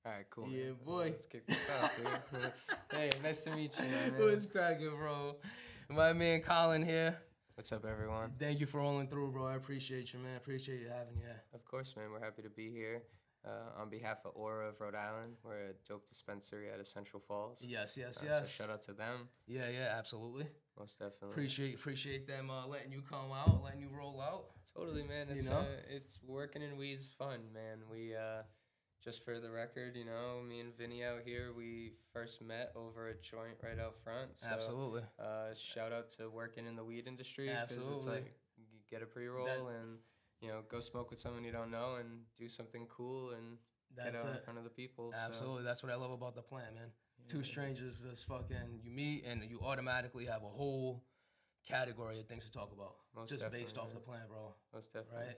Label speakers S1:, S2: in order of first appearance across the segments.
S1: All right, cool.
S2: Yeah,
S1: Man.
S2: boy.
S1: Let's kick this off, dude. Hey, nice to meet you, man.
S2: What's cracking, bro? My man Colin here.
S1: What's up, everyone?
S2: Thank you for rolling through, bro. I appreciate you, man. Appreciate you having you here.
S1: Of course, man. We're happy to be here. On behalf of Aura of Rhode Island, we're a dope dispensary out of Central Falls.
S2: Yes.
S1: So shout out to them.
S2: Yeah, absolutely.
S1: Most definitely.
S2: Appreciate them letting you come out, letting you roll out.
S1: Totally, man. It's
S2: You know?
S1: It's working in weed's fun, man. We just for the record, me and Vinny out here, we first met over a joint right out front. So,
S2: Absolutely.
S1: Shout out to working in the weed industry.
S2: Absolutely.
S1: It's like you get a pre-roll and go smoke with someone you don't know and do something cool and get out in front of the people.
S2: Absolutely.
S1: So.
S2: That's what I love about the plant, man.
S1: Yeah.
S2: Two strangers just fucking you meet and you automatically have a whole category of things to talk about.
S1: Most
S2: just
S1: definitely,
S2: based off
S1: man.
S2: the plant, bro.
S1: Most definitely.
S2: Right?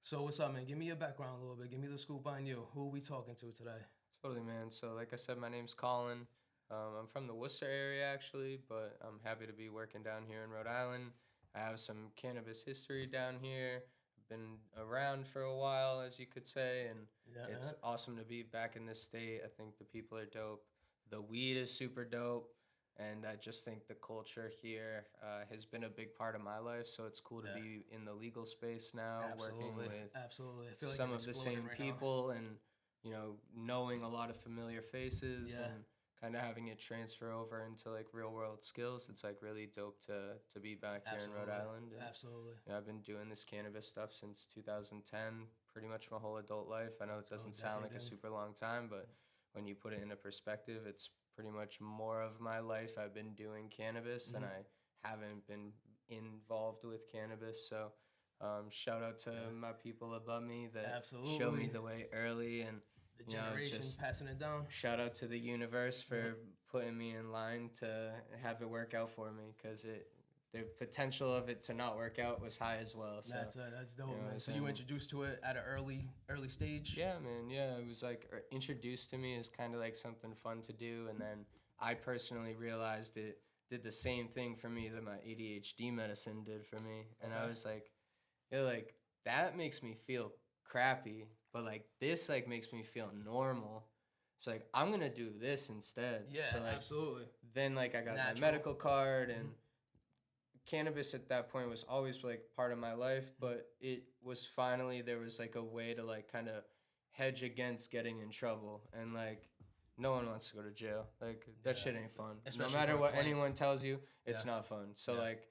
S2: So what's up, man? Give me your background a little bit. Give me the scoop on you. Who are we talking to today?
S1: Totally, man. So like I said, my name's Colin. I'm from the Worcester area, actually, but I'm happy to be working down here in Rhode Island. I have some cannabis history down here. I've been around for a while, as you could say, and it's awesome to be back in this state. I think the people are dope. The weed is super dope. And I just think the culture here has been a big part of my life. So it's cool to be in the legal space now, working with
S2: I feel like
S1: some of the same
S2: right
S1: people and, knowing a lot of familiar faces
S2: Yeah.
S1: and kind of having it transfer over into like real world skills. It's like really dope to be back here in Rhode Island. And,
S2: Absolutely.
S1: I've been doing this cannabis stuff since 2010, pretty much my whole adult life. I know it doesn't sound like a super long time, but when you put it into perspective, it's pretty much more of my life I've been doing cannabis and I haven't been involved with cannabis. So shout out to my people above me that showed me the way early and
S2: the generation
S1: just
S2: passing it down.
S1: Shout out to the universe for putting me in line to have it work out for me because the potential of it to not work out was high as well. So
S2: That's dope, man. So you introduced to it at an early stage?
S1: Yeah, man. Yeah, it was like introduced to me as kind of like something fun to do, and then I personally realized it did the same thing for me that my ADHD medicine did for me, and I was like, like that makes me feel crappy, but like this like makes me feel normal. So like I'm gonna do this instead.
S2: Yeah,
S1: so, like,
S2: absolutely.
S1: Then like I got my medical card and. Cannabis at that point was always like part of my life, but it was finally there was like a way to like kind of hedge against getting in trouble, and like no one wants to go to jail. Like that shit ain't fun.
S2: Especially
S1: no matter what anyone tells you, it's not fun. So like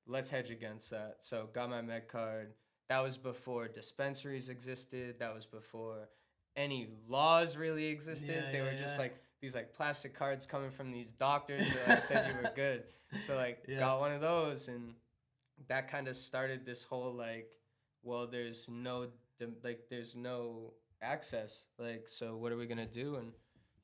S1: let's hedge against that. So got my med card. That was before dispensaries existed. That was before any laws really existed. They were just like these like plastic cards coming from these doctors that like, said you were good. So like got one of those, and that kind of started this whole like, well, there's no access. Like, so what are we gonna do? And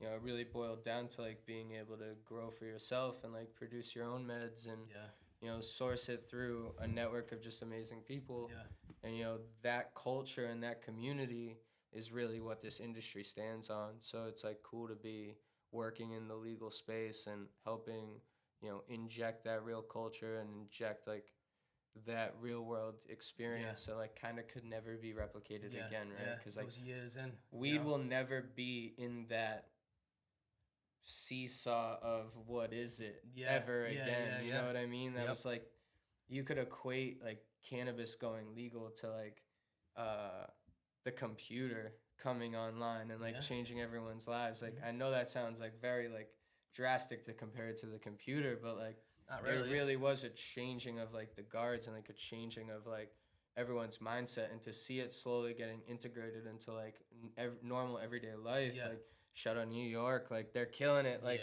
S1: it really boiled down to like being able to grow for yourself and like produce your own meds and source it through a network of just amazing people. And that culture and that community is really what this industry stands on. So it's like cool to be working in the legal space and helping, inject that real culture and inject like that real world experience. So like kind of could never be replicated again, right? Because like
S2: years in,
S1: weed will never be in that seesaw of what is it ever again. You know what I mean? That was like, you could equate like cannabis going legal to like the computer coming online and like changing everyone's lives. Like I know that sounds like very like drastic to compare it to the computer, but like there really was a changing of like the guards and like a changing of like everyone's mindset, and to see it slowly getting integrated into like normal everyday life. Like shout out New York, like they're killing it. Like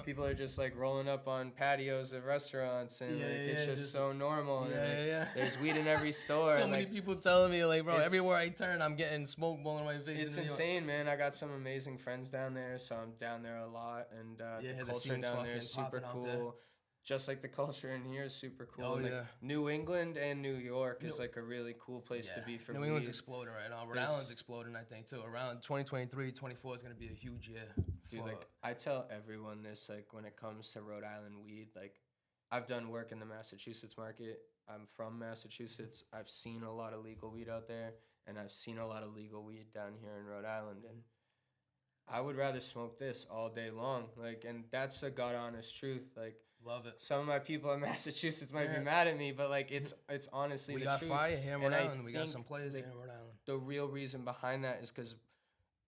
S1: people are just like rolling up on patios of restaurants and like it's just so normal. And, like, there's weed in every store.
S2: So
S1: and,
S2: many
S1: like,
S2: people telling me like, bro, everywhere I turn, I'm getting smoke blowing in my face.
S1: It's insane, man. I got some amazing friends down there, so I'm down there a lot, and the culture down there is super cool. Just like the culture in here is super cool. And, like, New England and New York is like a really cool place to be for
S2: New
S1: weed.
S2: England's exploding right now. Rhode Island's exploding, I think, too. Around 2023, 24 is going to be a huge year.
S1: Dude, like, I tell everyone this, like, when it comes to Rhode Island weed, like, I've done work in the Massachusetts market. I'm from Massachusetts. I've seen a lot of legal weed out there, and I've seen a lot of legal weed down here in Rhode Island. And I would rather smoke this all day long. Like, and that's a God honest truth. Like,
S2: love it.
S1: Some of my people in Massachusetts might be mad at me, but like, it's honestly the truth.
S2: We got fire here in Rhode Island. We got some players here in Rhode Island.
S1: The real reason behind that is because,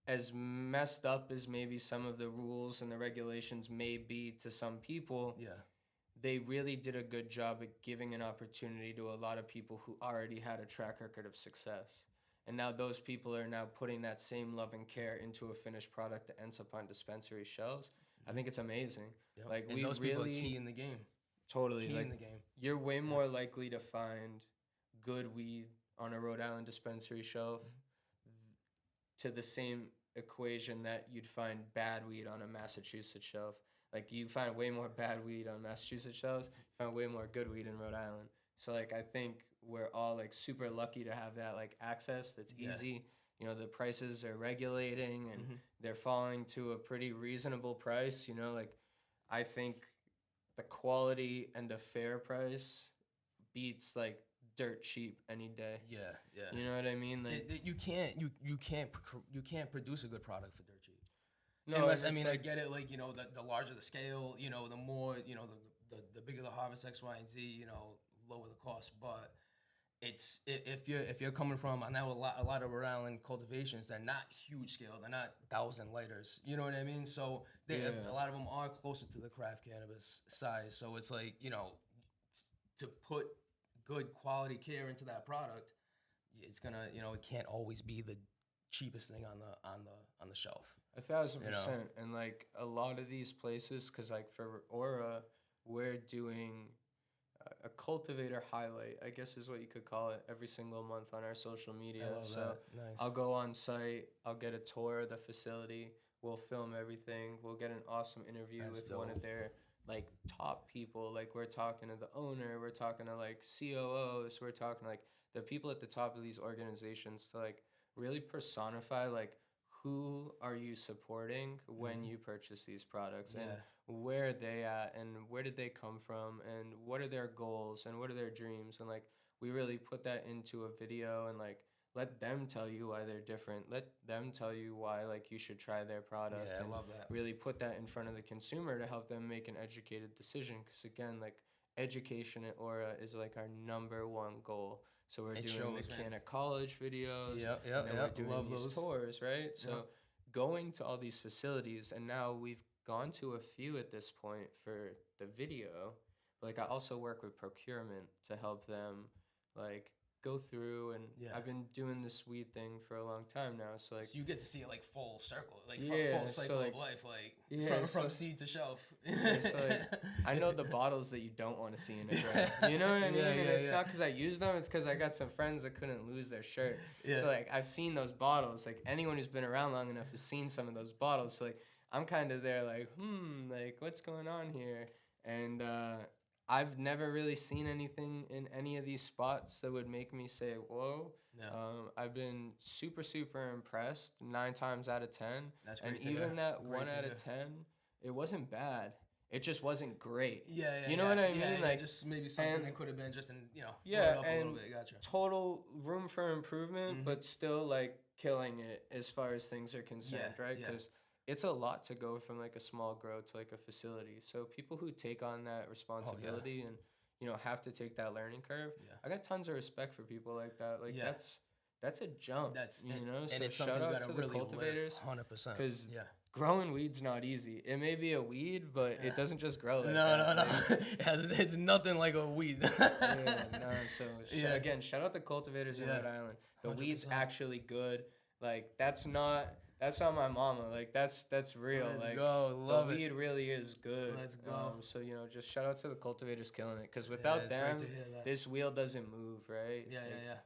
S1: as messed up as maybe some of the rules and the regulations may be to some people, they really did a good job at giving an opportunity to a lot of people who already had a track record of success. And now those people are now putting that same love and care into a finished product that ends up on dispensary shelves. I think it's amazing.
S2: Yep.
S1: Like,
S2: and
S1: we
S2: those
S1: really
S2: people are key in the game.
S1: Totally.
S2: Key
S1: like,
S2: in the game.
S1: You're way more likely to find good weed on a Rhode Island dispensary shelf to the same equation that you'd find bad weed on a Massachusetts shelf. Like, you find way more bad weed on Massachusetts shelves, you find way more good weed in Rhode Island. So, like, I think we're all, like, super lucky to have that, like, access that's easy. You know, the prices are regulating and they're falling to a pretty reasonable price. You know, like, I think the quality and a fair price beats, like, dirt cheap any day.
S2: Yeah.
S1: You know what I mean? Like,
S2: you can't produce a good product for dirt cheap.
S1: No,
S2: unless, I mean, like, I get it. Like, you know, the larger the scale, you know, the more, you know, the bigger the harvest, X, Y, and Z, you know, lower the cost. But it's if you're coming from, I know a lot of Rhode Island cultivations, they're not huge scale, they're not 1,000 lighters. You know what I mean? So a lot of them are closer to the craft cannabis size. So it's like, you know, to put good quality care into that product, it's gonna, you know, it can't always be the cheapest thing on the shelf.
S1: 1,000%. And like a lot of these places, because like for Aura, we're doing a cultivator highlight, I guess is what you could call it, every single month on our social media. So
S2: nice.
S1: I'll go on site, I'll get a tour of the facility, we'll film everything, we'll get an awesome interview with one of their like top people. Like, we're talking to the owner, we're talking to like COOs, we're talking to like the people at the top of these organizations to like really personify like who are you supporting when you purchase these products, and where are they at, and where did they come from, and what are their goals, and what are their dreams. And like, we really put that into a video and like let them tell you why they're different, let them tell you why like you should try their product.
S2: I love that.
S1: Really put that in front of the consumer to help them make an educated decision, because again, like, education at Aura is like our #1 goal. So we're doing the Canna College videos, and then we're doing these tours, right? So going to all these facilities, and now we've gone to a few at this point for the video. But like, I also work with procurement to help them like go through, and I've been doing this weed thing for a long time now. So like,
S2: so you get to see it like full circle, like full cycle of life, like from seed to shelf.
S1: So like, I know the bottles that you don't want to see in a grow. You know what I mean? And it's not because I use them, it's because I got some friends that couldn't lose their shirt. So like, I've seen those bottles. Like, anyone who's been around long enough has seen some of those bottles. So like, I'm kind of there like, like, what's going on here? And I've never really seen anything in any of these spots that would make me say, whoa. I've been super, super impressed 9 times out of 10.
S2: That's great.
S1: And even that 1 out of 10, it wasn't bad. It just wasn't great.
S2: You
S1: know what I mean? Like,
S2: just maybe something that could have been just in, you know,
S1: up
S2: a
S1: and
S2: little bit. Gotcha.
S1: Total room for improvement, but still like killing it as far as things are concerned, right? Because it's a lot to go from like a small grow to like a facility. So people who take on that responsibility and, you know, have to take that learning curve, I got tons of respect for people like that. Like, that's a jump. You know, so
S2: it's
S1: shout out to the cultivators,
S2: 100%.
S1: because growing weed's not easy. It may be a weed, but it doesn't just grow like
S2: that.
S1: No.
S2: It's nothing like a weed.
S1: So again, shout out the cultivators in Rhode Island. The 100%. Weed's actually good. Like, that's not my mama. Like, that's real.
S2: Let's go. Love
S1: the weed really is good.
S2: Let's go.
S1: So, you know, just shout out to the cultivators killing it, because without them, this wheel doesn't move, right?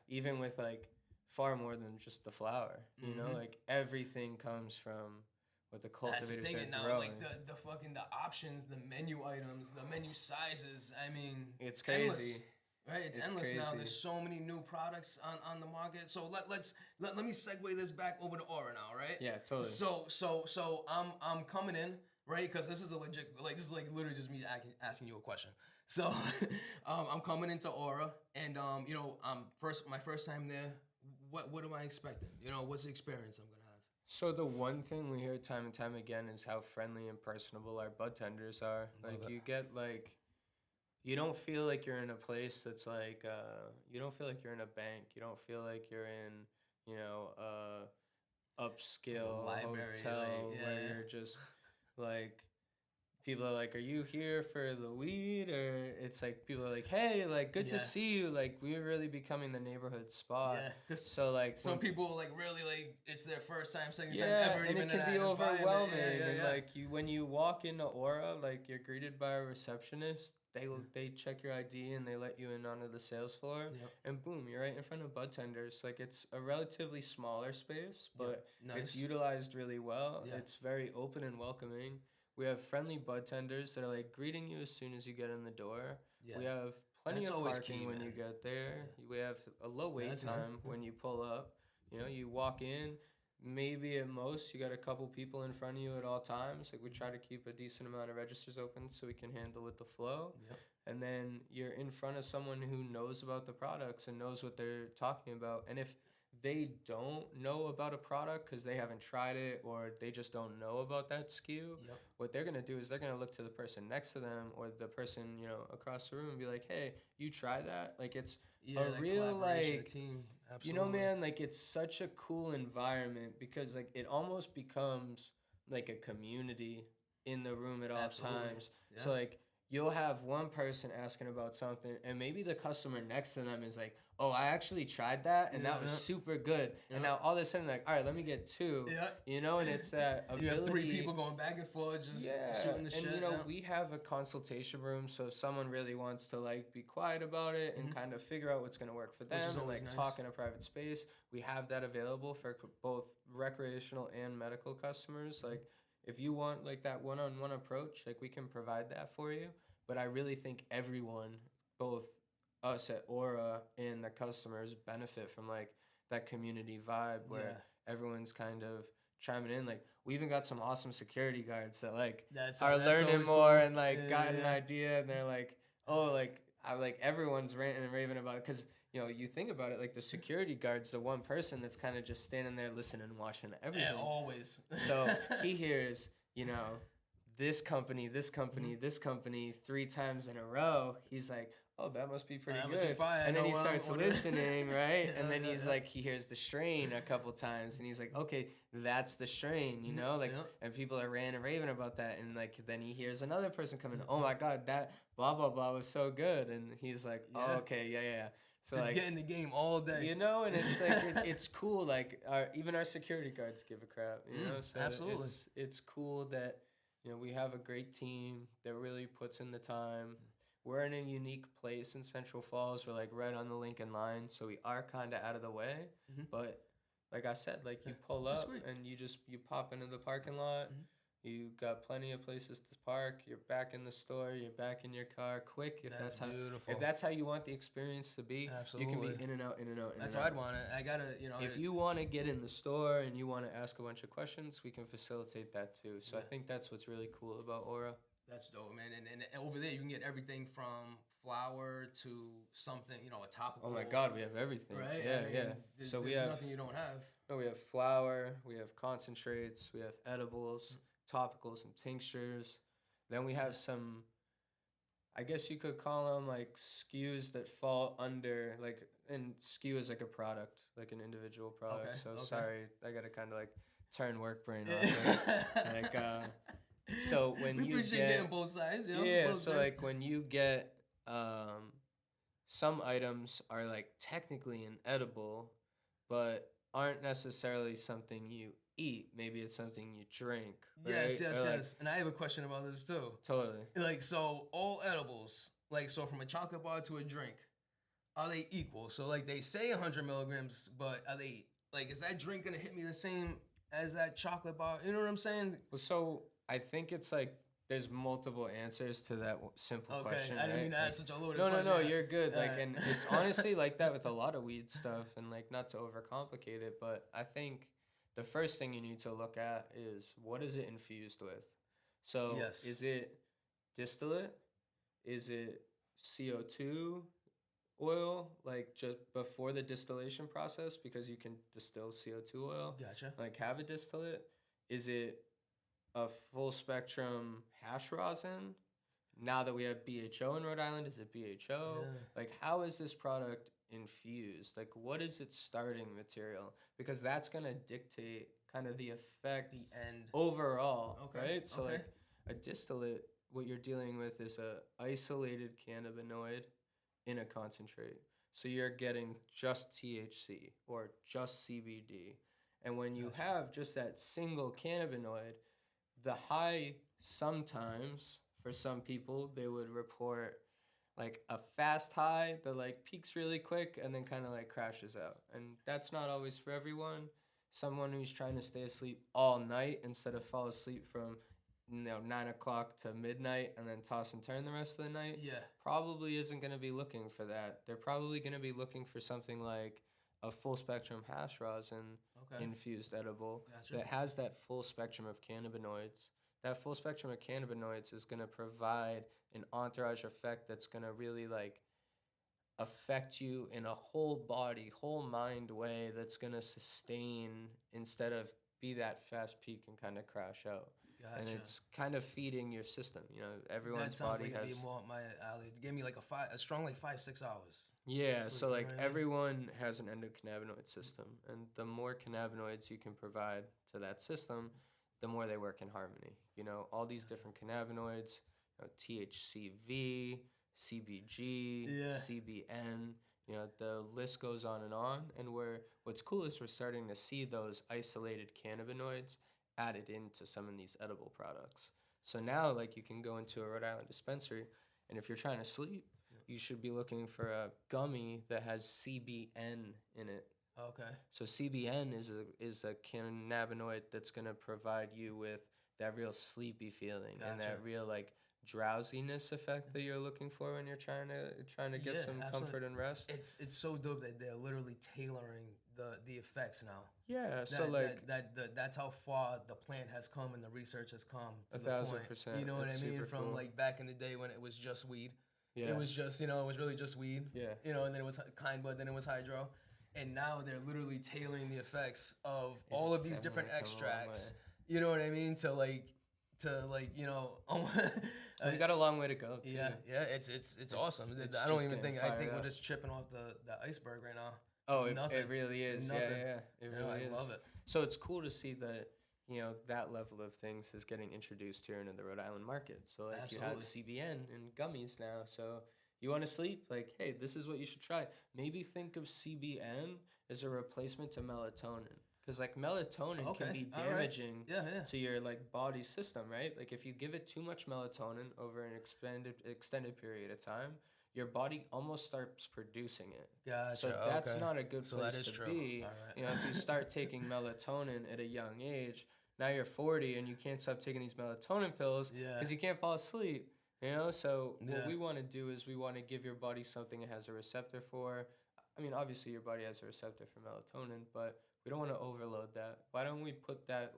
S1: Even with like far more than just the flower. You know, like, everything comes from what the cultivators are
S2: now,
S1: growing.
S2: Like the options, the menu items, the menu sizes. I mean,
S1: it's crazy.
S2: Endless. Right, it's endless now. There's so many new products on the market. So let me segue this back over to Aura now, right?
S1: Yeah, totally.
S2: So I'm coming in, right? Because this is literally just me asking you a question. So I'm coming into Aura, and you know, my first time there. What am I expecting? You know, what's the experience I'm gonna have?
S1: So the one thing we hear time and time again is how friendly and personable our bud tenders are. Like you get like, you don't feel like you're in a place that's like, you don't feel like you're in a bank. You don't feel like you're in, you know, upscale hotel where you're just like, people are like, are you here for the weed? Or it's like, people are like, hey, like, good to see you. Like, we're really becoming the neighborhood spot. Yeah, because
S2: so, like, some people, like, really, like, it's their first time, second time ever.
S1: And it can be overwhelming. And, like, when you walk into Aura, like, you're greeted by a receptionist. They check your ID and they let you in onto the sales floor. Yep. And boom, you're right in front of bud tenders. Like, it's a relatively smaller space, but it's utilized really well. Yeah. It's very open and welcoming. We have friendly bud tenders that are like greeting you as soon as you get in the door. Yeah. We have plenty of parking when you get there. Yeah. We have a low wait time when you pull up. You know, you walk in, maybe at most you got a couple people in front of you at all times. Like we try to keep a decent amount of registers open so we can handle with the flow. Yep. And then you're in front of someone who knows about the products and knows what they're talking about. And if they don't know about a product because they haven't tried it or they just don't know about that SKU, what they're going to do is they're going to look to the person next to them or the person, you know, across the room and be like, hey, you try that? Like it's a real like team. You know, man, like it's such a cool environment because like it almost becomes like a community in the room at all times. Yeah. So like you'll have one person asking about something and maybe the customer next to them is like, oh, I actually tried that and that was super good. And now all of a sudden like, all right, let me get two. Yeah. You know, and it's that ability. You have three people
S2: going back and forth just shooting the shit.
S1: And you know, we have a consultation room, so if someone really wants to like be quiet about it and kind of figure out what's going to work for them and like talk in a private space, we have that available for both recreational and medical customers. Like if you want like that one-on-one approach, like we can provide that for you. But I really think everyone, both us at Aura and the customers, benefit from like that community vibe where everyone's kind of chiming in. Like we even got some awesome security guards that like are learning more and like got an idea and they're like, oh, like everyone's ranting and raving about it because you know, you think about it, like the security guard's the one person that's kind of just standing there listening and watching everything.
S2: Yeah, always.
S1: So he hears, you know, this company, this company, this company 3 times in a row. He's like, oh, that must be pretty good. And then he starts listening, right? And then he's like, he hears the strain a couple times and he's like, okay, that's the strain, you know? Like, and people are ranting and raving about that. And like, then he hears another person come in, oh my God, that blah, blah, blah was so good. And he's like, oh, okay, yeah. So
S2: just
S1: like,
S2: get in the game all day,
S1: you know, and it's like it's cool. Like even our security guards give a crap, you know. So
S2: absolutely,
S1: it's cool that you know we have a great team that really puts in the time. We're in a unique place in Central Falls. We're like right on the Lincoln line, so we are kind of out of the way. But like I said, like you pull up and you pop into the parking lot. You got plenty of places to park. You're back in the store. You're back in your car quick. If that's how you want the experience to be, you can be in and out.
S2: That's how I'd want it. I gotta, you know.
S1: If you want to get in the store and you want to ask a bunch of questions, we can facilitate that too. So I think that's what's really cool about Aura.
S2: That's dope, man. And over there, you can get everything from flour to something, you know, a topical.
S1: Oh my God, we have everything.
S2: Right?
S1: Yeah.
S2: So there's nothing you don't have.
S1: No, we have flour. We have concentrates. We have edibles. Topicals and tinctures. Then we have some, I guess you could call them like SKUs that fall under like, and SKU is like a product, like an individual product. Sorry, I gotta kind of like turn work brain off. Like, so when you get
S2: getting both sides,
S1: so like when you get, some items are like technically an edible, but aren't necessarily something you eat. Maybe it's something you drink. Right?
S2: Yes. And I have a question about this too.
S1: Totally.
S2: Like, so all edibles, like, so from a chocolate bar to a drink, are they equal? So like they say 100 milligrams, but are they like, is that drink gonna hit me the same as that chocolate bar? You know what I'm saying?
S1: Well, so I think it's like there's multiple answers to that simple question.
S2: I didn't mean to ask such a loaded
S1: question. No, you're good. Like, and it's honestly like that with a lot of weed stuff, and like not to overcomplicate it, but I think the first thing you need to look at is what is it infused with? So is it distillate? Is it CO2? oil, like just before the distillation process, because you can distill CO2 oil.
S2: Gotcha.
S1: Like have a distillate. Is it a full spectrum hash rosin? Now that we have BHO in Rhode Island, is it BHO?
S2: Yeah.
S1: Like, how is this product infused? Like, what is its starting material? Because that's going to dictate kind of the effect
S2: The end.
S1: overall,
S2: Okay.
S1: right? So, like, a distillate, what you're dealing with is a isolated cannabinoid in a concentrate. So you're getting just THC or just CBD. And when you have just that single cannabinoid, the high sometimes, for some people, they would report like a fast high that like peaks really quick and then kind of like crashes out. And that's not always for everyone. Someone who's trying to stay asleep all night instead of fall asleep from 9 o'clock to midnight and then toss and turn the rest of the night, probably isn't going to be looking for that. They're probably going to be looking for something like a full spectrum hash rosin infused edible that has that full spectrum of cannabinoids. That full spectrum of cannabinoids is going to provide an entourage effect that's going to really like affect you in a whole body, whole mind way that's going to sustain instead of be that fast peak and kind of crash out. Gotcha. And it's kind of feeding your system. You know, everyone's body has. That sounds like it'd be
S2: more up my alley. Give me like a strong like 5-6 hours.
S1: Yeah, so like everyone has an endocannabinoid system, and the more cannabinoids you can provide to that system, the more they work in harmony. You know, all these different cannabinoids, THCV, CBG, CBN, you know, the list goes on. And what's cool is we're starting to see those isolated cannabinoids added into some of these edible products. So now, like, you can go into a Rhode Island dispensary, and if you're trying to sleep, you should be looking for a gummy that has CBN in it.
S2: Okay.
S1: So CBN is a cannabinoid that's going to provide you with that real sleepy feeling and that real like drowsiness effect that you're looking for when you're trying to get some comfort and rest.
S2: It's so dope that they're literally tailoring the effects now.
S1: Yeah,
S2: that's how far the plant has come and the research has come.
S1: 1,000%.
S2: You know what I mean? From like back in the day when it was just weed. Yeah. It was just, it was really just weed.
S1: Yeah.
S2: And then it was kind bud, then it was hydro. And now they're literally tailoring the effects of all of these different extracts. You know what I mean? To
S1: we got a long way to go. Too.
S2: Yeah, it's awesome. I don't even think we're just chipping off the iceberg right now.
S1: Oh, it really is. Nothing. Yeah. It really is.
S2: I love it.
S1: So it's cool to see that, that level of things is getting introduced here into the Rhode Island market. So like Absolutely. You have CBN and gummies now. So you want to sleep? Like, hey, this is what you should try. Maybe think of CBN as a replacement to melatonin. Because like melatonin can be damaging to your like body system, right? Like if you give it too much melatonin over an extended period of time, your body almost starts producing it.
S2: Gotcha.
S1: So that's not a good place to be. Right. If you start taking melatonin at a young age, now you're 40 and you can't stop taking these melatonin pills because you can't fall asleep. So what we want to do is we want to give your body something it has a receptor for. I mean, obviously your body has a receptor for melatonin, but we don't want to overload that. Why don't we put that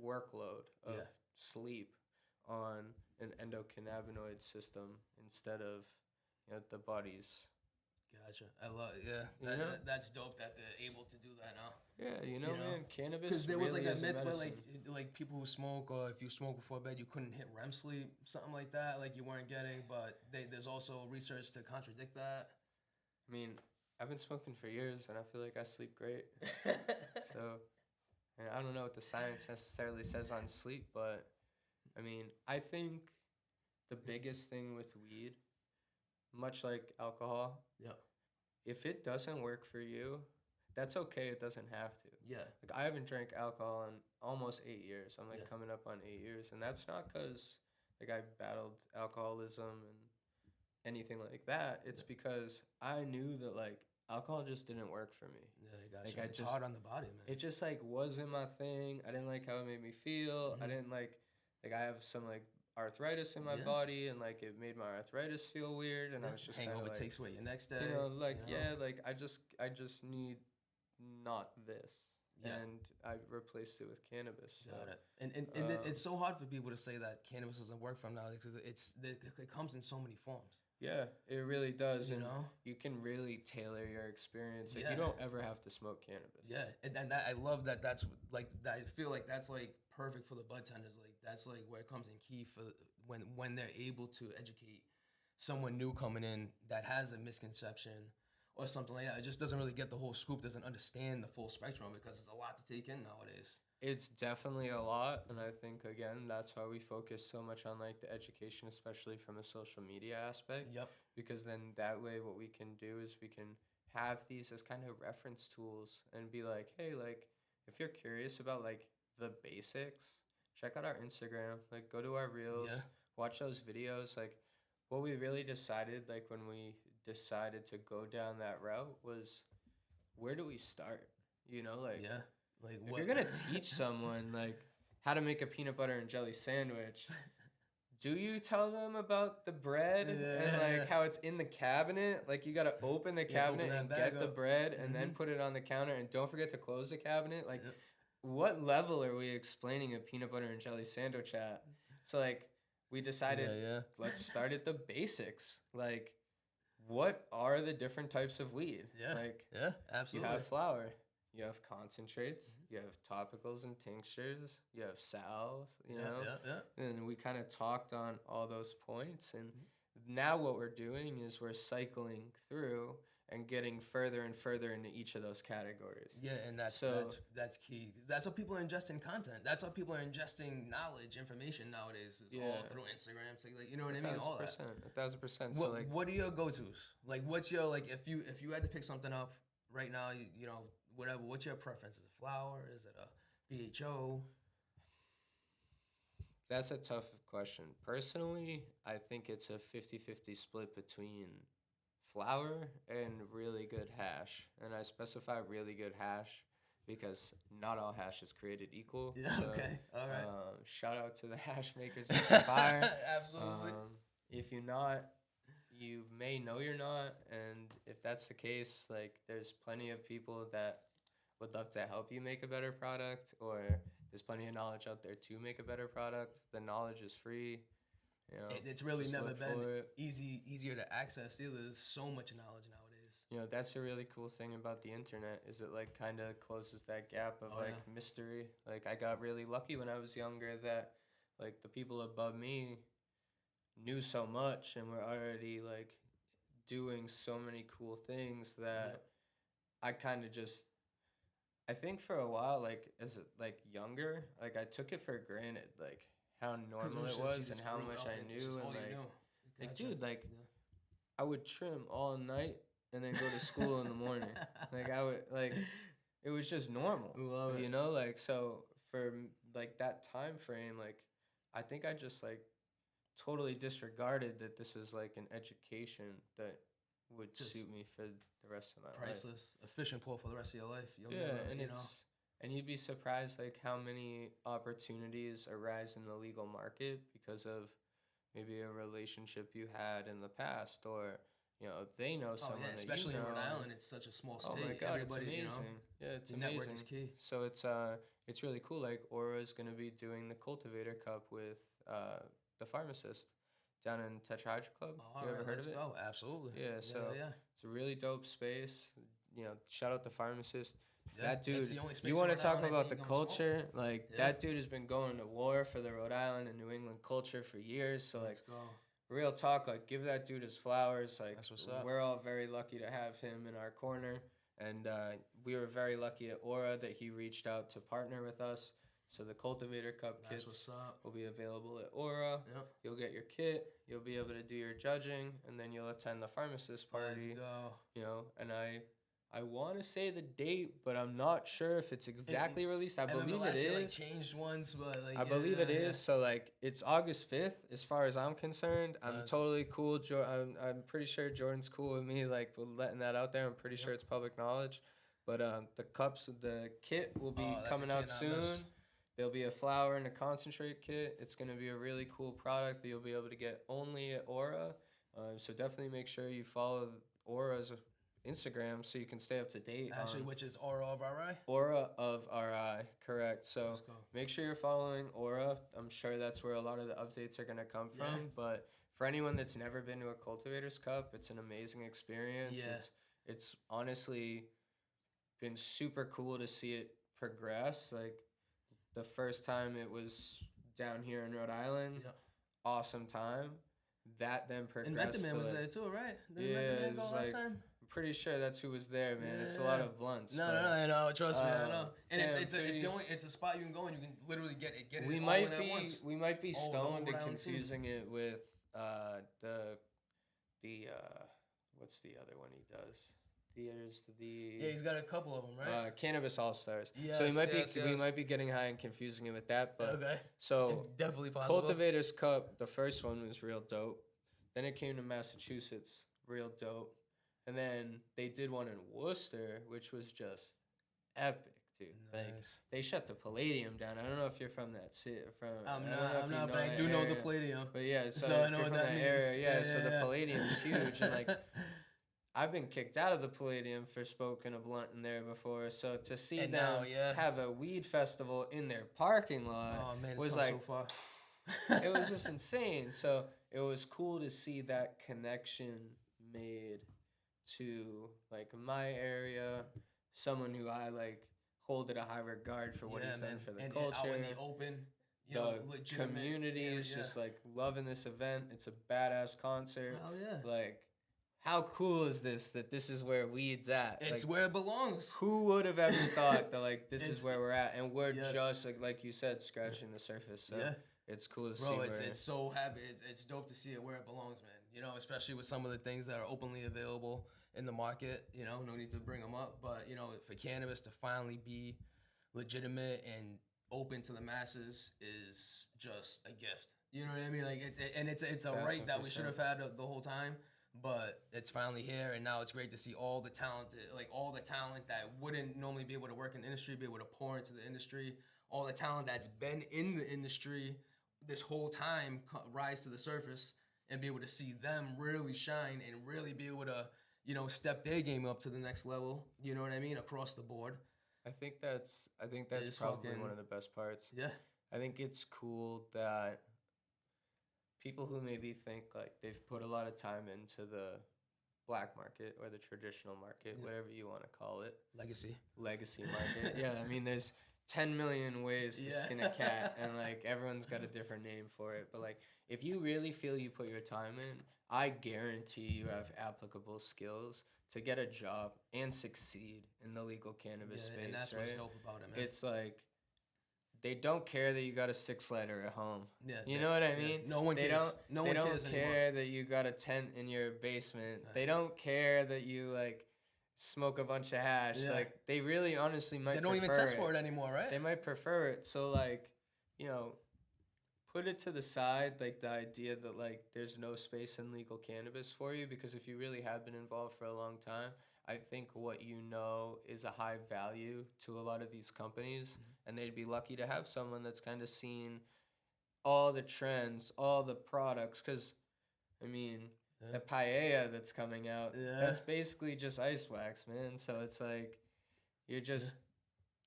S1: workload of sleep on an endocannabinoid system instead of the body's?
S2: Gotcha. I love that's dope that they're able to do that now.
S1: Yeah, man, cannabis. Because
S2: there was
S1: really
S2: like a myth where like people who smoke, or if you smoke before bed, you couldn't hit REM sleep, something like that. Like you weren't getting, but there's also research to contradict that.
S1: I mean, I've been smoking for years, and I feel like I sleep great. So, and I don't know what the science necessarily says on sleep, but I mean, I think the biggest thing with weed, much like alcohol, if it doesn't work for you, that's okay. It doesn't have to.
S2: Yeah.
S1: Like I haven't drank alcohol in almost 8 years. I'm like coming up on 8 years, and that's not because like I battled alcoholism and anything like that. It's because I knew that like alcohol just didn't work for me.
S2: Yeah, gotcha. It's hard on the body, man.
S1: It just like wasn't my thing. I didn't like how it made me feel. I didn't like I have some like arthritis in my body, and like it made my arthritis feel weird, and I was just
S2: hangover
S1: like,
S2: takes away your next day.
S1: I just need not this. And I replaced it with cannabis. So.
S2: Got it. And it's so hard for people to say that cannabis doesn't work for them now because it comes in so many forms.
S1: Yeah, it really does.
S2: You
S1: and
S2: know?
S1: You can really tailor your experience. Like, you don't ever have to smoke cannabis.
S2: Yeah, and that, I love that. That's like that. I feel like that's like perfect for the bud tenders. Like that's like where it comes in key for when they're able to educate someone new coming in that has a misconception or something like that. It just doesn't really get the whole scoop. Doesn't understand the full spectrum because it's a lot to take in nowadays.
S1: It's definitely a lot, and I think again that's why we focus so much on like the education, especially from a social media aspect.
S2: Yep.
S1: Because then that way, what we can do is we can have these as kind of reference tools and be like, hey, like if you're curious about like the basics, check out our Instagram. Like go to our reels, watch those videos. Like what we really decided, like when we decided to go down that route, was where do we start? You know, like
S2: Like
S1: if you're gonna teach someone like how to make a peanut butter and jelly sandwich, do you tell them about the bread and like how it's in the cabinet? Like you gotta open the cabinet and get the bread and then put it on the counter, and don't forget to close the cabinet. Like what level are we explaining a peanut butter and jelly sandwich at? So like we decided let's start at the basics. Like what are the different types of weed? Like
S2: absolutely.
S1: You have flower. You have concentrates, you have topicals and tinctures, you have salves, you know? And we kind of talked on all those points. And now what we're doing is we're cycling through and getting further and further into each of those categories.
S2: Yeah, and that's key. That's how people are ingesting content. That's how people are ingesting knowledge, information nowadays. It's all through Instagram, so like, you know what I mean? All that.
S1: 1,000%.
S2: So like, what are your go-tos? Like, what's your like if you had to pick something up right now, you know, whatever, what's your preference? Is it flower? Is it a BHO?
S1: That's a tough question. Personally, I think it's a 50-50 split between flower and really good hash. And I specify really good hash because not all hash is created equal.
S2: Yeah,
S1: so,
S2: okay. All right.
S1: Shout out to the hash makers with fire.
S2: Absolutely.
S1: If you're not, you may know you're not. And if that's the case, like there's plenty of people that would love to help you make a better product, or there's plenty of knowledge out there to make a better product. The knowledge is free. You know,
S2: it's really never been easier to access either. There's so much knowledge nowadays.
S1: You know, that's a really cool thing about the internet is it like kind of closes that gap of mystery. Like I got really lucky when I was younger that like the people above me knew so much and were already like doing so many cool things that I kind of just, I think for a while, like as like younger, like I took it for granted, like how normal it was and how much I knew, and like dude, like I would trim all night and then go to school in the morning. Like I would like, it was just normal, you know. Like so for like that time frame, like I think I just like totally disregarded that this was like an education that would suit me for the rest of my life.
S2: Priceless, efficient pull for the rest of your life.
S1: And you'd be surprised like how many opportunities arise in the legal market because of maybe a relationship you had in the past, or you know they know someone that
S2: especially
S1: you know.
S2: in Rhode Island, it's such a small state.
S1: Oh my God,
S2: everybody,
S1: it's amazing.
S2: You know,
S1: it's amazing.
S2: Network is key.
S1: So it's really cool. Like Aura is going to be doing the Cultivator Cup with the Pharmacist down in Tetrahydro Club. You ever heard of it?
S2: Oh, absolutely.
S1: Yeah, so it's a really dope space. You know, shout out the Pharmacist. That dude, you want to talk about the culture? Like, that dude has been going to war for the Rhode Island and New England culture for years. So, like, real talk, like, give that dude his flowers. Like, we're all very lucky to have him in our corner. And we were very lucky at Aura that he reached out to partner with us. So the Cultivator Cup kits will be available at Aura. Yep. You'll get your kit. You'll be able to do your judging, and then you'll attend the Pharmacist party. You know, and I want to say the date, but I'm not sure if it's exactly released. I believe it is.
S2: Like changed once, but like
S1: I believe it is. So like it's August 5th, as far as I'm concerned. I'm totally cool. I'm pretty sure Jordan's cool with me, like letting that out there. I'm pretty sure it's public knowledge. But the kit will be coming out soon. There'll be a flower and a concentrate kit. It's going to be a really cool product that you'll be able to get only at Aura. So definitely make sure you follow Aura's Instagram so you can stay up to date.
S2: Actually, which is Aura of RI?
S1: Aura of RI, correct. So make sure you're following Aura. I'm sure that's where a lot of the updates are going to come from. But for anyone that's never been to a cultivator's cup, it's an amazing experience.
S2: Yeah.
S1: It's honestly been super cool to see it progress. Like the first time it was down here in Rhode Island, awesome time. That then progressed.
S2: And Method Man was there too, right? Did Method Man go last time?
S1: I'm pretty sure that's who was there, man. It's a lot of blunts.
S2: No, trust me, I know. And it's a spot you can go and you can literally get it
S1: we
S2: all
S1: might
S2: in
S1: be
S2: at once.
S1: We might be stoned and confusing it with the what's the other one he does? There's
S2: he's got a couple of them, right?
S1: Cannabis All Stars.
S2: Yes,
S1: so we might be getting high and confusing it with that, but
S2: okay.
S1: So
S2: it's definitely possible.
S1: Cultivator's Cup, the first one was real dope. Then it came to Massachusetts, real dope. And then they did one in Worcester, which was just epic, dude.
S2: Nice.
S1: Like they shut the Palladium down. I don't know if you're from that city.
S2: I'm not, but I do know the Palladium.
S1: But yeah, so
S2: I know what that means.
S1: Area, so the Palladium's huge, and like I've been kicked out of the Palladium for smoking a blunt in there before. So to see them have a weed festival in their parking lot was like,
S2: so far.
S1: It was just insane. So it was cool to see that connection made to like my area, someone who I like hold at a high regard for what he's done for the culture.
S2: Out in the open,
S1: the community is just like loving this event. It's a badass concert.
S2: Hell yeah.
S1: Like, how cool is this that this is where weed's at?
S2: It's
S1: like,
S2: where it belongs.
S1: Who would have ever thought that like this is where we're at, and we're just like you said, scratching the surface. So it's cool to see.
S2: Bro, it's so happy. It's dope to see it where it belongs, man. You know, especially with some of the things that are openly available in the market. You know, no need to bring them up, but you know, for cannabis to finally be legitimate and open to the masses is just a gift. You know what I mean? Like it's a right that we should have had the whole time. But it's finally here, and now it's great to see all the talent that wouldn't normally be able to work in the industry, be able to pour into the industry, all the talent that's been in the industry this whole time rise to the surface, and be able to see them really shine and really be able to, you know, step their game up to the next level. You know what I mean? Across the board.
S1: I think that's probably one of the best parts.
S2: Yeah.
S1: I think it's cool that people who maybe think like they've put a lot of time into the black market or the traditional market, whatever you want to call it.
S2: Legacy
S1: market. Yeah, I mean, there's 10 million ways to skin a cat, and like everyone's got a different name for it. But like, if you really feel you put your time in, I guarantee you have applicable skills to get a job and succeed in the legal cannabis space.
S2: And that's what's dope about it, man.
S1: It's like, they don't care that you got a 6-lighter at home.
S2: Yeah,
S1: you know what I mean?
S2: No one cares.
S1: They don't care that you got a tent in your basement. They don't care that you like smoke a bunch of hash. Yeah. Like they really, honestly, might. They don't even test
S2: for it anymore, right?
S1: They might prefer it. So like, you know, put it to the side, like the idea that like there's no space in legal cannabis for you, because if you really have been involved for a long time, I think what you know is a high value to a lot of these companies, and they'd be lucky to have someone that's kind of seen all the trends, all the products, because, I mean, the paella that's coming out, that's basically just ice wax, man. So it's like you're just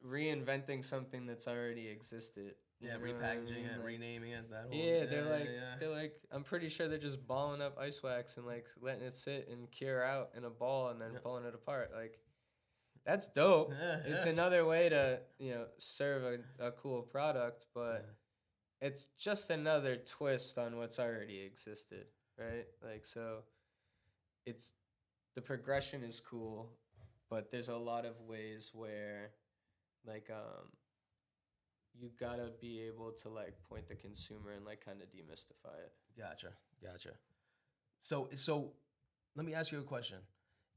S1: reinventing something that's already existed.
S2: Yeah, repackaging it, renaming it. That whole,
S1: they're like, I'm pretty sure they're just balling up ice wax and like letting it sit and cure out in a ball and then pulling it apart. Like, that's dope. It's another way to, you know, serve a cool product, but it's just another twist on what's already existed, right? Like, so it's, the progression is cool, but there's a lot of ways where, like, you gotta be able to like point the consumer and like kind of demystify it.
S2: Gotcha. So let me ask you a question.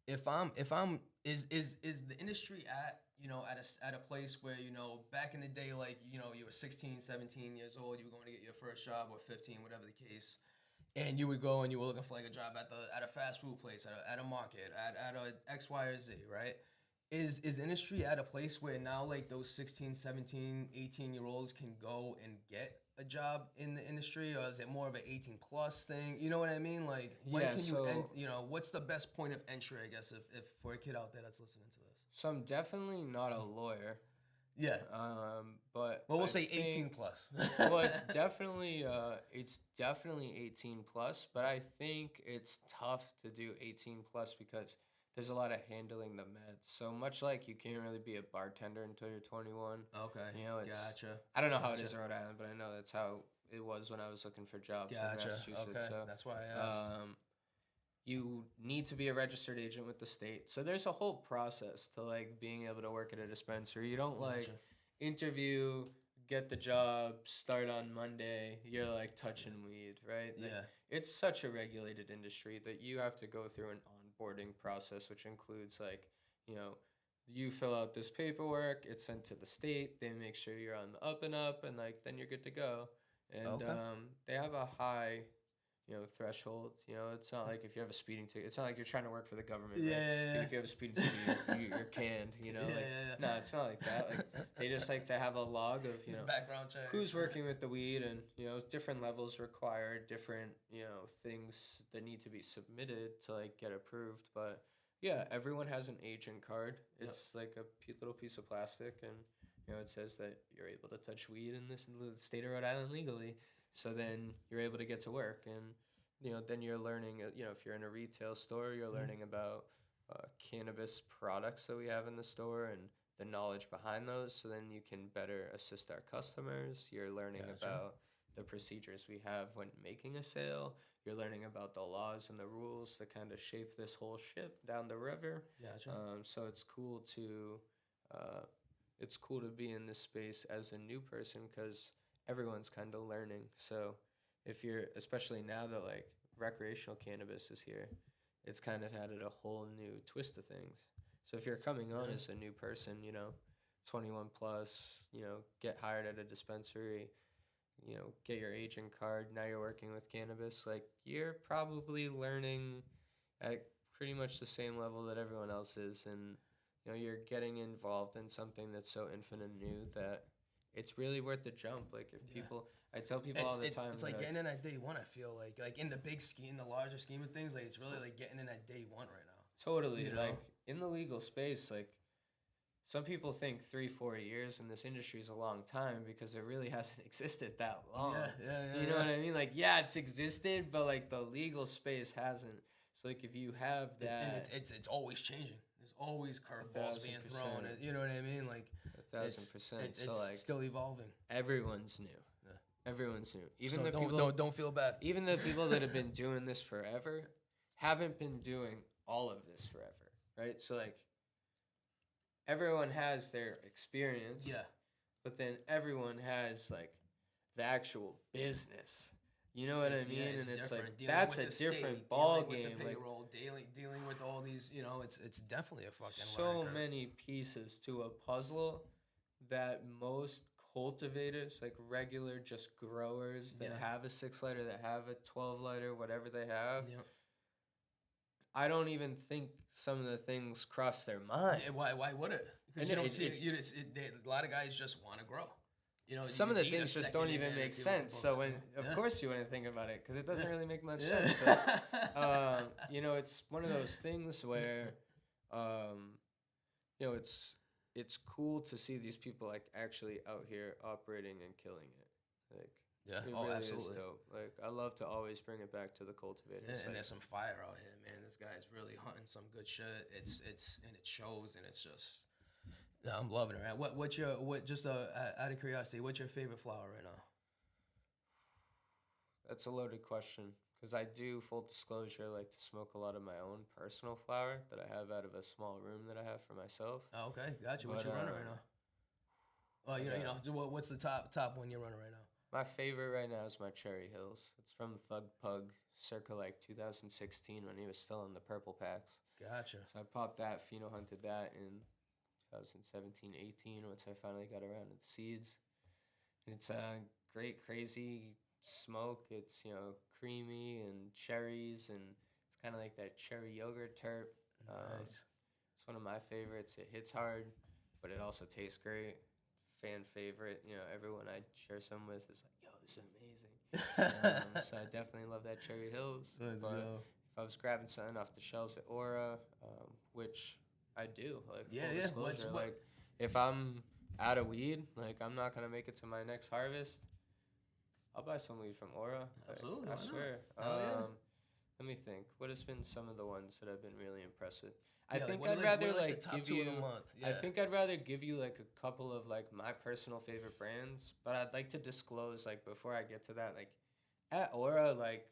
S2: Is the industry at, you know, at a place where, you know, back in the day, like, you know, you were 16, 17 years old, you were going to get your first job, or 15, whatever the case, and you would go and you were looking for like a job at a fast food place, at a market, at a X, Y, or Z, right? Is the industry at a place where now like those 16, 17, 18-year-olds can go and get a job in the industry, or is it more of an 18+ thing? You know what I mean? like when can you know, what's the best point of entry, I guess, if for a kid out there that's listening to this?
S1: So I'm definitely not a lawyer,
S2: Yeah.
S1: But
S2: well, we'll say 18 plus.
S1: Well, it's definitely 18 plus, but I think it's tough to do 18 plus because there's a lot of handling the meds. So much like you can't really be a bartender until you're 21.
S2: Okay.
S1: You know,
S2: Gotcha.
S1: I don't know how it is in Rhode Island, but I know that's how it was when I was looking for jobs in Massachusetts.
S2: Okay.
S1: So
S2: that's why I asked.
S1: You need to be a registered agent with the state. So there's a whole process to like being able to work at a dispensary. You don't like interview, get the job, start on Monday, you're like touching weed, right? Like,
S2: yeah.
S1: It's such a regulated industry that you have to go through an onboarding process, which includes like, you know, you fill out this paperwork, it's sent to the state, they make sure you're on the up and up, and like then you're good to go. And they have a high, you know, threshold. You know, it's not like if you have a speeding ticket, it's not like you're trying to work for the government.
S2: Yeah,
S1: right?
S2: yeah.
S1: Like if you have a speeding ticket, you're canned. You know, no, it's not like that. Like they just like to have a log of, you know,
S2: background check,
S1: who's working with the weed, and you know, different levels required, different, you know, things that need to be submitted to like get approved. But yeah, everyone has an agent card. It's like a little piece of plastic, and you know, it says that you're able to touch weed in the state of Rhode Island legally. So then you're able to get to work, and you know, then you're learning. You know, if you're in a retail store, you're learning about cannabis products that we have in the store and the knowledge behind those. So then you can better assist our customers. You're learning about the procedures we have when making a sale. You're learning about the laws and the rules that kind of shape this whole ship down the river. So it's cool to be in this space as a new person because everyone's kind of learning. So if you're, especially now that like recreational cannabis is here, it's kind of added a whole new twist of things. So if you're coming on as a new person, you know, 21 plus, you know, get hired at a dispensary, you know, get your agent card, now you're working with cannabis, like you're probably learning at pretty much the same level that everyone else is. And, you know, you're getting involved in something that's so infinite and new that it's really worth the jump. Like if people, I tell people all the time.
S2: It's like getting in at day one, I feel like in the big scheme, the larger scheme of things, like it's really like getting in at day one right now.
S1: Totally. You know? Like in the legal space, like some people think 3-4 years in this industry is a long time because it really hasn't existed that long. You know what I mean? Like, yeah, it's existed, but like the legal space hasn't. So like if you have that,
S2: and it's always changing. There's always curveballs being thrown. You know what I mean? Like
S1: 1,000%.
S2: It's
S1: like
S2: still evolving.
S1: Everyone's new. Everyone's new. Even
S2: so
S1: the people
S2: don't feel bad.
S1: Even the people that have been doing this forever haven't been doing all of this forever, right? So like everyone has their experience.
S2: Yeah.
S1: But then everyone has like the actual business. You know what I mean? And it's like that's a different ball game.
S2: With the payroll, dealing with all these, you know, it's definitely a fucking
S1: so many pieces to a puzzle that most cultivators, like regular just growers that have a 6 lighter, that have a 12 lighter, whatever they have. I don't even think some of the things cross their mind.
S2: Why would it? Because you don't see a lot of guys just want to grow. You know,
S1: some of the things just don't even make sense. So when, of course, you wouldn't think about it because it doesn't really make much sense. But, you know, it's one of those things where, you know, it's cool to see these people like actually out here operating and killing it. Like, it really absolutely is dope. Like, I love to always bring it back to the cultivators.
S2: And there's some fire out here, man. This guy's really hunting some good shit. It's and it shows, and it's just. I'm loving it, man. Just out of curiosity, what's your favorite flower right now?
S1: That's a loaded question because I do, full disclosure, like to smoke a lot of my own personal flower that I have out of a small room that I have for myself.
S2: Oh, okay, gotcha. What you running right now? Well, you know, what's the top one you're running right now?
S1: My favorite right now is my Cherry Hills. It's from Thug Pug, circa like 2016 when he was still in the purple packs.
S2: Gotcha.
S1: So I popped that, pheno hunted that in 2017, 18, once I finally got around to the seeds. And it's a great, crazy smoke. It's, you know, creamy and cherries, and it's kind of like that cherry yogurt terp.
S2: Nice.
S1: It's one of my favorites. It hits hard, but it also tastes great. Fan favorite. You know, everyone I share some with is like, yo, this is amazing. So I definitely love that Cherry Hills.
S2: Let's go.
S1: If I was grabbing something off the shelves at Aura, which I do, like full disclosure, like if I'm out of weed, like I'm not gonna make it to my next harvest, I'll buy some weed from Aura.
S2: Absolutely,
S1: I swear. Let me think. What has been some of the ones that I've been really impressed with? I think I'd rather like give you. I think I'd rather give you like a couple of like my personal favorite brands, but I'd like to disclose like before I get to that, like at Aura, like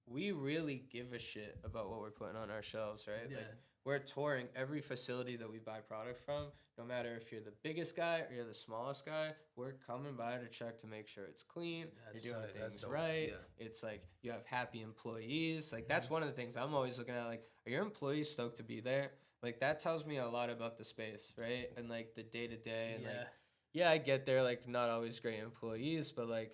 S1: we really give a shit about what we're putting on our shelves, right?
S2: Yeah.
S1: Like we're touring every facility that we buy product from, no matter if you're the biggest guy or you're the smallest guy. We're coming by to check to make sure it's clean, you're doing things right. Yeah. It's like you have happy employees. Like that's one of the things I'm always looking at. Like, are your employees stoked to be there? Like that tells me a lot about the space, right? And like the day to day, and like, yeah, I get there. Like not always great employees, but like.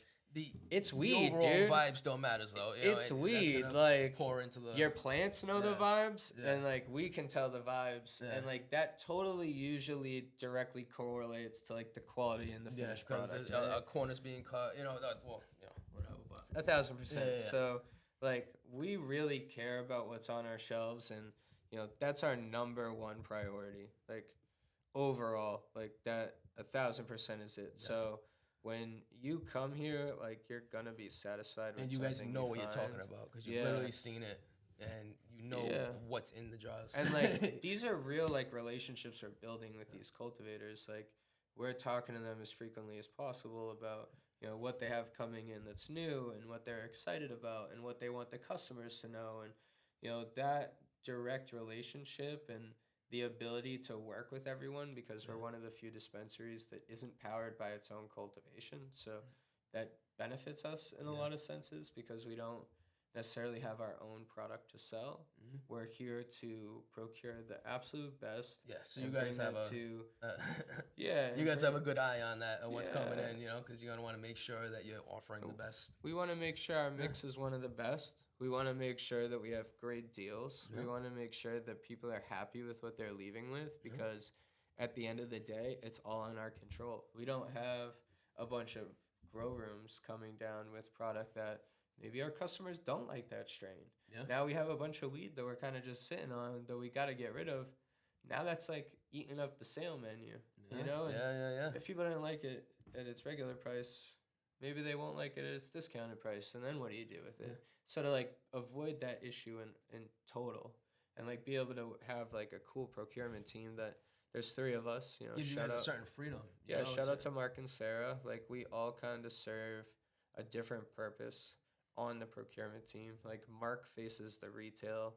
S1: It's weed,
S2: the overall
S1: dude.
S2: vibes don't matter, though. You know,
S1: it's weed. Like
S2: pour into the
S1: your plants know the vibes, and like we can tell the vibes, and like that totally usually directly correlates to like the quality and the finished product.
S2: A corner's being cut, whatever. But
S1: 1,000%. So like we really care about what's on our shelves, and that's our number one priority. Like overall, like that 1,000% is it. Yeah. So. When you come here, like, you're going to be satisfied with
S2: and you guys know what you're talking about because you've literally seen it and you know what's in the jars.
S1: And, like, these are real, like, relationships we're building with these cultivators. Like, we're talking to them as frequently as possible about, what they have coming in that's new and what they're excited about and what they want the customers to know. And, that direct relationship and the ability to work with everyone, because we're one of the few dispensaries that isn't powered by its own cultivation. So that benefits us in a lot of senses because we don't necessarily have our own product to sell. Mm-hmm. We're here to procure the absolute best.
S2: Yeah, so you guys have have a good eye on that, on what's coming in, because you're going to want to make sure that you're offering the best.
S1: We want to make sure our mix is one of the best. We want to make sure that we have great deals. Yeah. We want to make sure that people are happy with what they're leaving with, because at the end of the day, it's all in our control. We don't have a bunch of grow rooms coming down with product that maybe our customers don't like that strain. Yeah. Now we have a bunch of weed that we're kind of just sitting on that we got to get rid of. Now that's like eating up the sale menu, And if people don't like it at its regular price, maybe they won't like it at its discounted price. And then what do you do with it? Yeah. So to like avoid that issue in total and like be able to have like a cool procurement team that there's 3 of us,
S2: gives you guys a certain freedom.
S1: Shout out to Mark and Sarah. Like we all kind of serve a different purpose on the procurement team. Like Mark faces the retail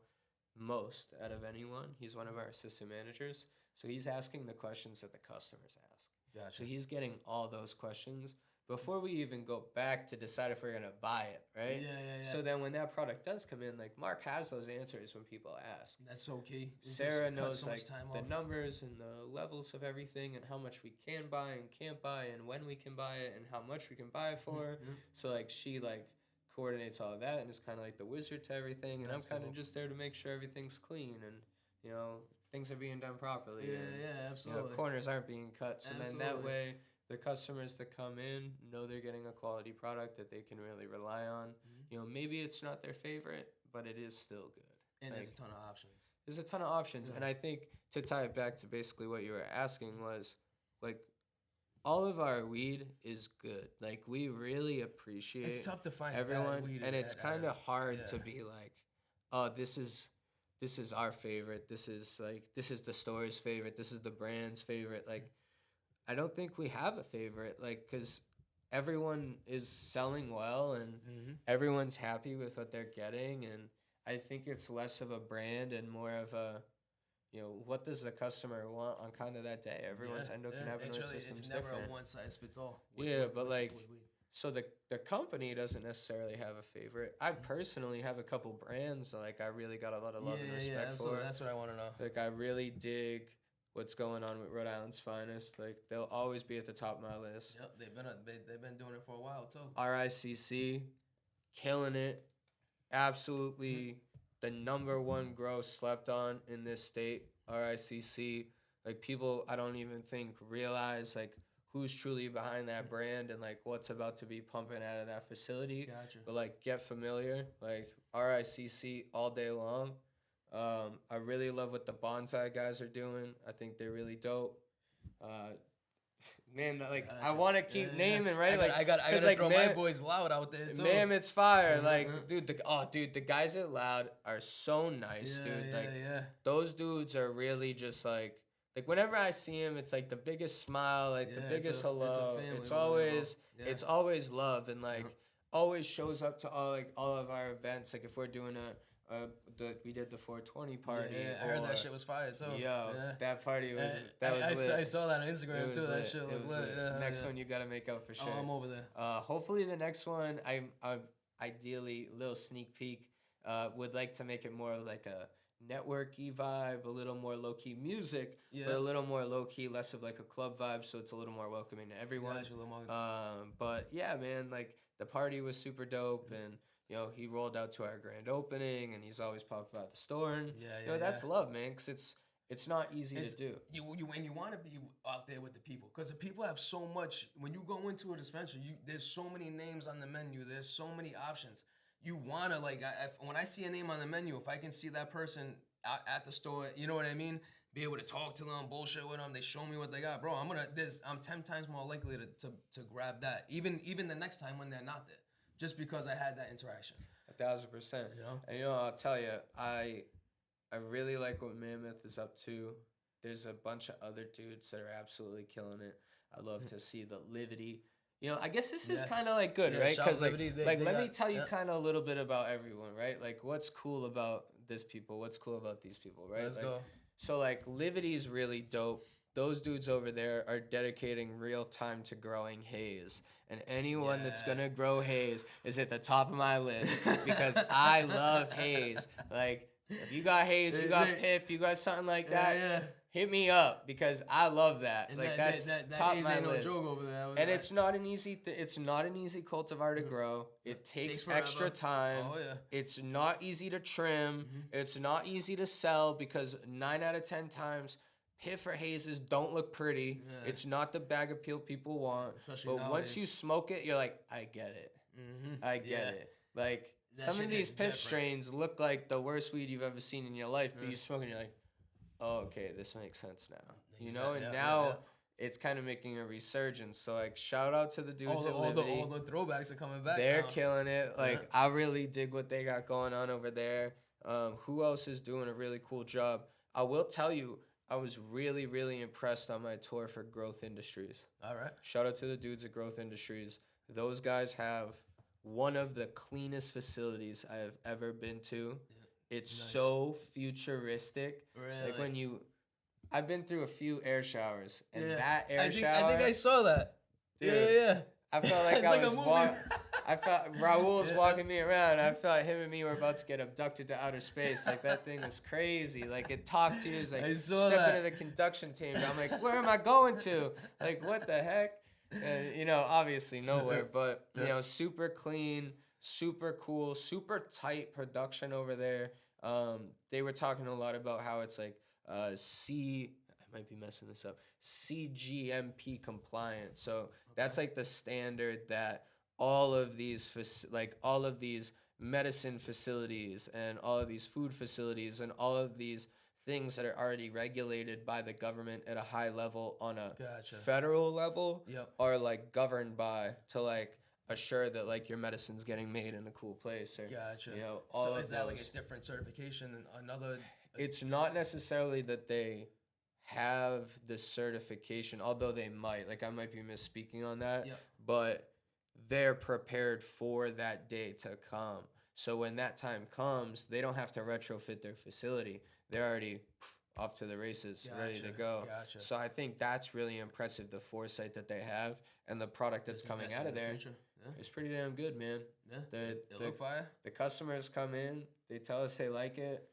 S1: most out of anyone. He's one of our assistant managers. So he's asking the questions that the customers ask. Gotcha. So he's getting all those questions before we even go back to decide if we're going to buy it, right? Yeah. So then when that product does come in, like Mark has those answers when people ask.
S2: That's so key.
S1: Sarah knows like the numbers and the levels of everything and how much we can buy and can't buy and when we can buy it and how much we can buy it for. Mm-hmm. So like she like coordinates all of that and is kind of like the wizard to everything, and I'm kind of just there to make sure everything's clean and things are being done properly.
S2: Yeah, absolutely.
S1: Corners aren't being cut, so then that way the customers that come in know they're getting a quality product that they can really rely on. Mm-hmm. Maybe it's not their favorite, but it is still good.
S2: And there's a ton of options.
S1: There's a ton of options, and I think to tie it back to basically what you were asking was like, all of our weed is good. Like we really appreciate.
S2: It's tough to find
S1: everyone,
S2: weed
S1: and it's kind of hard to be like, oh, this is our favorite. This is the store's favorite. This is the brand's favorite. Like, I don't think we have a favorite. Like, because everyone is selling well and everyone's happy with what they're getting, and I think it's less of a brand and more of a, what does the customer want on kind of that day? Everyone's endocannabinoid system's
S2: it's never
S1: different.
S2: A one-size-fits-all.
S1: So the company doesn't necessarily have a favorite. I personally have a couple brands like I really got a lot of love and respect for.
S2: That's what I want to know.
S1: Like I really dig what's going on with Rhode Island's Finest. Like they'll always be at the top of my list.
S2: Yep, they've been doing it for a while too.
S1: RICC, killing it, absolutely. The number one grow slept on in this state, RICC. Like people, I don't even think realize like who's truly behind that brand and like what's about to be pumping out of that facility.
S2: Gotcha.
S1: But like get familiar, like RICC all day long. I really love what the bonsai guys are doing. I think they're really dope. Man, like I want to keep naming, right?
S2: I gotta
S1: like,
S2: throw my boys Loud out there too.
S1: Mammoth's fire, like dude. The guys at Loud are so nice, dude. Like those dudes are really just like whenever I see him, it's like the biggest smile, like the biggest hello. It's always love, and like always shows up to all of our events. Like if we're doing we did the 420 party.
S2: Yeah, I heard that shit was fire too.
S1: Yo, that party was lit.
S2: I saw that on Instagram too. That shit looked lit.
S1: Next one you gotta make up for sure.
S2: Oh, I'm over there.
S1: Hopefully the next one, I ideally little sneak peek. Would like to make it more of like a networky vibe, a little more low key music, but a little more low key, less of like a club vibe, so it's a little more welcoming to everyone. But yeah, man, like the party was super dope, and you know, he rolled out to our grand opening, and he's always popped about the store, and that's love, man, because it's not easy to do.
S2: You want to be out there with the people, because the people have so much. When you go into a dispensary, there's so many names on the menu. There's so many options. You want to, like, when I see a name on the menu, if I can see that person at the store, you know what I mean? Be able to talk to them, bullshit with them. They show me what they got, bro. I'm 10 times more likely to grab that, even the next time when they're not there. Just because I had that interaction.
S1: 1,000%. You know? And I'll tell you, I really like what Mammoth is up to. There's a bunch of other dudes that are absolutely killing it. I love to see the Livity. I guess this is kind of like good, right? Because let me tell you kind of a little bit about everyone, right? Like what's cool about this people? What's cool about these people, right?
S2: Let's go.
S1: So like Livity is really dope. Those dudes over there are dedicating real time to growing haze. And anyone that's going to grow haze is at the top of my list because I love haze. Like, if you got haze, you got piff, you got something like that, hit me up because I love that. And like, that's top of my list. No joke over there. And it's not an easy cultivar to grow. It takes extra time. Oh, yeah. It's not easy to trim. Mm-hmm. It's not easy to sell because 9 out of 10 times, piff or hazes don't look pretty. Yeah. It's not the bag of peel people want. Especially but nowadays. Once you smoke it, you're like, I get it. Mm-hmm. I get it. Like, that some of these piff strains look like the worst weed you've ever seen in your life, but you smoke it and you're like, oh, okay, this makes sense now. And now it's kind of making a resurgence. So, like, shout out to the dudes at Liberty.
S2: All the throwbacks are coming back.
S1: They're killing it. Like, I really dig what they got going on over there. Who else is doing a really cool job? I will tell you, I was really, really impressed on my tour for Growth Industries.
S2: All right.
S1: Shout out to the dudes at Growth Industries. Those guys have one of the cleanest facilities I have ever been to. Yeah. It's so futuristic. Really? Like I've been through a few air showers, and that air shower.
S2: I think I saw that. Dude, yeah.
S1: I felt like I felt Raul was walking me around. I felt him and me were about to get abducted to outer space. Like that thing was crazy. Like it talked to you. It's like step into the conduction chamber. I'm like, where am I going to? Like what the heck? And obviously nowhere. But super clean, super cool, super tight production over there. They were talking a lot about how it's like I might be messing this up. CGMP compliant. So that's like the standard that all of these medicine facilities and all of these food facilities and all of these things that are already regulated by the government at a high level on a federal level are like governed by to like assure that like your medicine's getting made in a cool place or
S2: all so of is that like a different certification than another?
S1: It's not necessarily that they have the certification, although they might. Like I might be misspeaking on that, but they're prepared for that day to come. So when that time comes, they don't have to retrofit their facility. They're already off to the races, ready to go. So I think that's really impressive, the foresight that they have and the product that's coming out of there. It's pretty damn good, man.
S2: Yeah, they look fire.
S1: The customers come in, they tell us they like it.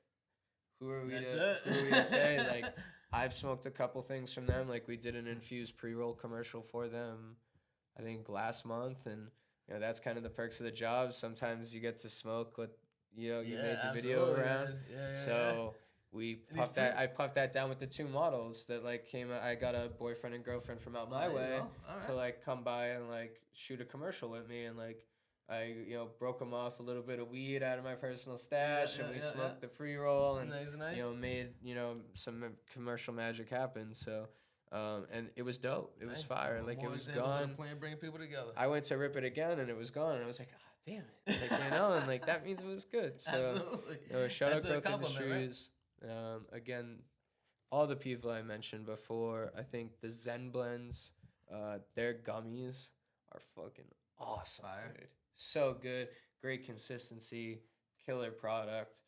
S1: Who are we to say? Like, I've smoked a couple things from them. Like, we did an infused pre-roll commercial for them, I think, last month. And, that's kind of the perks of the job. Sometimes you get to smoke what, you made the video around. So we puffed that. I puffed that down with the 2 models that, like, came out. I got a boyfriend and girlfriend from out my way to, like, come by and, like, shoot a commercial with me. And, like, I, broke them off a little bit of weed out of my personal stash, and we smoked the pre-roll and,
S2: nice.
S1: made, some commercial magic happen. So, And it was dope. It was fire. Like, it was gone.
S2: Plan bringing people together.
S1: I went to rip it again, and it was gone. And I was like, ah, damn it. Like, and like, that means it was good. So,
S2: absolutely.
S1: Shout out Growth Industries. Right? Again, all the people I mentioned before. I think the Zen Blends, their gummies are fucking awesome, dude. So good. Great consistency. Killer product.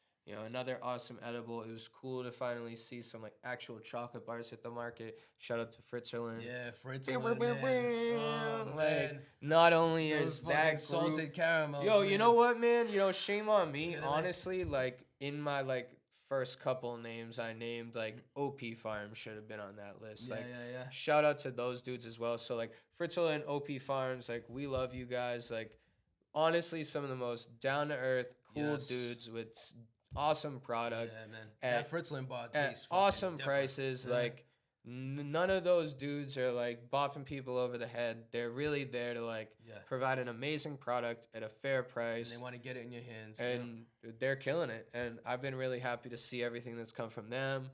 S1: Another awesome edible. It was cool to finally see some like actual chocolate bars hit the market. Shout out to Fritzerland.
S2: Yeah, Fritzerland. Man.
S1: Like, not only is that
S2: salted caramel.
S1: Yo, man. You know what, man? Shame on me. Honestly, like in my like first couple names, I named like OP Farm should have been on that list. Like, shout out to those dudes as well. So like Fritzerland, OP Farms, like we love you guys. Like, honestly, some of the most down to earth, cool dudes with awesome product.
S2: Yeah, man. That Fritzland bar tastes
S1: awesome prices. Like, none of those dudes are like bopping people over the head. They're really there to like provide an amazing product at a fair price.
S2: And they want to get it in your hands.
S1: And they're killing it. And I've been really happy to see everything that's come from them.